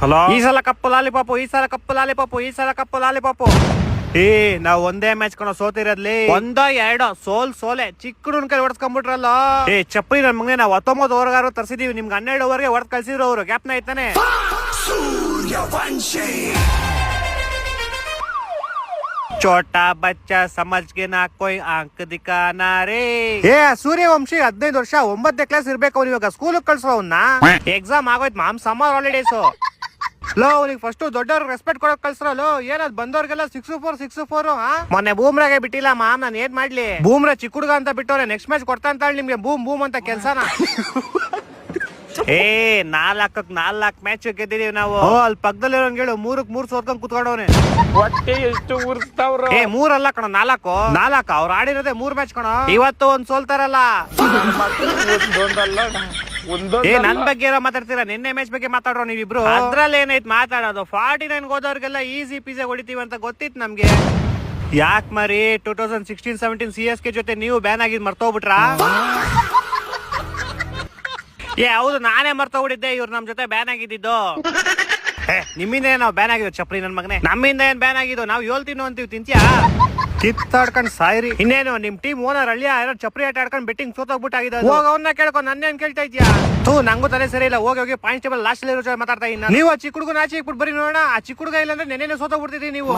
Hello, ಈ ಸಲ ಕಪ್ಪು lollipop, ಈ ಸಲ ಕಪ್ಪು ಲಾಲಿಪಾಪು, ಈ ಸಲ ಕಪ್ಪು ಲಾಲಿಪಾಪು. ನಾವ್ ಒಂದೇ ಮ್ಯಾಚ್ ಕಣ ಸೋತಿರೋದ್ಲಿ, ಒಂದೋ ಎರಡೋ ಸೋಲೆ ಚಿಕ್ಕ ಹುಡುಗನ ಕೈ ಹೊಡ್ಸ್ಕೊಂಡ್ಬಿಟ್ರಲ್ಲ. ಚಪ್ಪಲಿ ನನ್ ಮಗನೇ, ನಾವ್ 19 ಓವರ್ಗಾರು ತರ್ಸಿದೀವಿ, ನಿಮ್ಗೆ 12 ಓವರ್ಗೆ ಹೊಡೆದ್ ಕಳ್ಸಿದ್ರು ಅವ್ರು. ಗ್ಯಾಪ್ನ ಐತಾನೆ. ಚೋಟಾ ಬಚ್ಚ ಸಮಜ್ಗೆ ನಾ ಕೊಯ್ ಅಂಕ ದಿಕ್ಕಾನ ರೇ. ಸೂರ್ಯವಂಶಿ 15 ವರ್ಷ 9ನೇ ಕ್ಲಾಸ್ ಇರ್ಬೇಕು. ಅವ್ನು ಇವಾಗ ಸ್ಕೂಲ್ ಕಳ್ಸೋ ಅವ್ನ. ಎಕ್ಸಾಮ್ ಆಗೋಯ್ತು ಮಾಮ್, ಸಮ್ಮರ್ ಹಾಲಿಡೇಸ್. ಲೋ, ಅವ್ನಿಗೆ ಫಸ್ಟ್ ದೊಡ್ಡವ್ರಿಗೆ ರೆಸ್ಪೆಕ್ಟ್ ಕೊಡಕ್ ಕಳ್ಸ್ರಲ್ಲೋ. ಏನದ್ ಬಂದವ್ರಿಗೆಲ್ಲ 6-4 ಮೊನ್ನೆ ಬೂಮ್ರಾಗೆ ಬಿಟ್ಟಿಲ್ಲ ಮಾಮ್, ನಾನು ಏನ್ ಮಾಡ್ಲಿ? ಬೂಮ್ರಾ ಚಿಕ್ಕ ಹುಡುಗ ಅಂತ ಬಿಟ್ಟವ್ರೆ, ನೆಕ್ಸ್ಟ್ ಮ್ಯಾಚ್ ಕೊಡ್ತಾ ಅಂತ ನಿಮ್ಗೆ ಬೂಮ್ ಬೂಮ್ ಅಂತ ಕೆಲ್ಸನ. 4 ಮ್ಯಾಚ್ ಗೆದ್ದಿದೀವಿ ನಾವು. ಅಲ್ಲಿ ಪಕ್ಕದಲ್ಲಿರೋನ್ ಹೇಳು, 3-3 ಸೋತ್ಕೊಂಡ್ ಕುತ್ಕೊಂಡವ್ನೆ. ಹೊಟ್ಟೆ ಎಷ್ಟು ಉರ್ಸ್ತಾವ್ರ? 3 ಅಲ್ಲ ಕಣ, 4 ಅವ್ರು ಆಡಿರೋದೇ 3 ಮ್ಯಾಚ್ ಕಣ. ಇವತ್ತು ಒಂದ್ ಸೋಲ್ತಾರಲ್ಲ. ನನ್ ಬಗ್ಗೆ ಮಾತಾಡ್ತೀರಾ? ನಿನ್ನೆ ಮ್ಯಾಚ್ ಬಗ್ಗೆ ಮಾತಾಡ್ರೋ ನೀವಿಬ್ರು. ಅದ್ರಲ್ಲಿ ಏನೈತ್ ಮಾತಾಡೋದು? 49 ಹೋದವ್ರಿಗೆಲ್ಲ ಈಸಿ ಪಿಜೆ ಹೊಡಿತೀವಿ ಅಂತ ಗೊತ್ತಿತ್ತು ನಮ್ಗೆ. ಯಾಕ್ ಮರಿ 2016-17 CSK ಜೊತೆ ನೀವು ಬ್ಯಾನ್ ಆಗಿದ್ ಮರ್ತೋಗ್ಬಿಟ್ರಾ? ಹೌದು, ನಾನೇ ಮರ್ತೋಗ್ಬಿಟ್ಟಿದ್ದೆ. ಇವ್ರು ನಮ್ ಜೊತೆ ಬ್ಯಾನ್ ಆಗಿದ್ದು. ನಿಮ್ಮಿಂದ ನಾವು ಬ್ಯಾನ್ ಆಗಿದ್ವಿ ಚಪ್ರಿ ನನ್ ಮಗನೆ. ನಮ್ಮಿಂದ ಏನ್ ಬ್ಯಾನ್ ಆಗಿದ್ದು? ನಾವ್ ಹೇಳ್ತೀನೋ ಅಂತೀವಿ, ತಿಂತ್ಯಾ? ಕಿತ್ತಾಡ್ಕೊಂಡ್ ಸಾಯ್ರಿ. ಇನ್ನೇನು ನಿಮ್ ಟೀಮ್ ಓನರ್ ಹಳ್ಳಿಯ ಯಾರೋ ಚಪ್ರಿ ಆಟ ಆಡ್ಕೊಂಡ್ ಬೆಟ್ಟಿಂಗ್ ಸೋತೋಗ್ಬಿಟ್ಟಾಗಿದೆ. ಹೋಗ ಅವ್ನ ಕೇಳ್ಕೊಂಡು ನನ್ನೇನ್ ಕೇಳ್ತಾ ಇದ್ಯಾ? ನಂಗೂ ತಲೆ ಸರಿ ಇಲ್ಲ. ಹೋಗಿ ಕಾನ್ಸ್ಟೇಬಲ್ ಲಾಸ್ಟ್ ಇರೋ ಮಾತಾಡ್ತಾ ಇನ್ನ. ನೀವು ಆ ಚಿಕ್ಕ ಹುಡುಗನ ಆಚೆ ಇಕ್ಬಿಟ್ಟು ಬರೀ ನೋಡೋಣ. ಆ ಚಿಕ್ಕ ಹುಡುಗ ಇಲ್ಲ ಅಂದ್ರೆ ನೆನ್ನೆ ಸೋತೋಗ್ಬಿಡ್ತಿದೀವಿ ನೀವು.